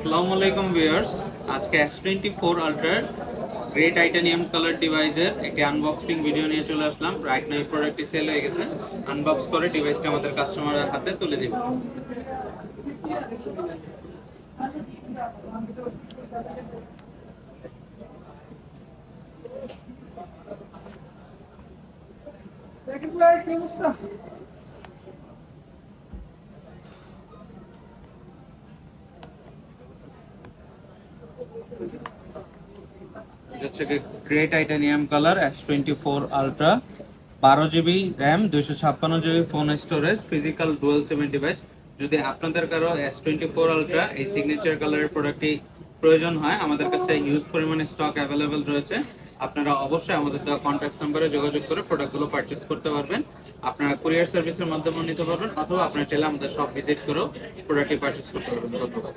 আসসালামু আলাইকুম ভিউয়ার্স, আজকে S24 আলট্রার গ্রে টাইটানিয়াম কালার ডিভাইসের একটি আনবক্সিং ভিডিও নিয়ে চলে আসলাম। রাইট নাও এই প্রোডাক্টটি সেল হয়ে গেছে। আনবক্স করে ডিভাইসটা আমাদের কাস্টমারের হাতে তুলে দেব। হচ্ছে grey titanium colour S24 ultra, 12 GB RAM, 256 GB phone storage, physical dual SIM device. যদি আপনাদের কারো S24 আলট্রা এই সিগনেচার কালারের প্রোডাক্টটি প্রয়োজন হয়, আমাদের কাছে হিউজ পরিমাণে স্টক অ্যাভেলেবেল রয়েছে। আপনারা অবশ্যই আমাদের সাথে কন্ট্যাক্ট নাম্বারে যোগাযোগ করে প্রোডাক্টগুলো পারচেস করতে পারবেন। আপনারা কুরিয়ার সার্ভিসের মাধ্যমে নিতে পারবেন, অথবা আপনারা চাইলে আমাদের শপ ভিজিট করেও প্রোডাক্টটি পারচেস করতে পারবেন। ধন্যবাদ।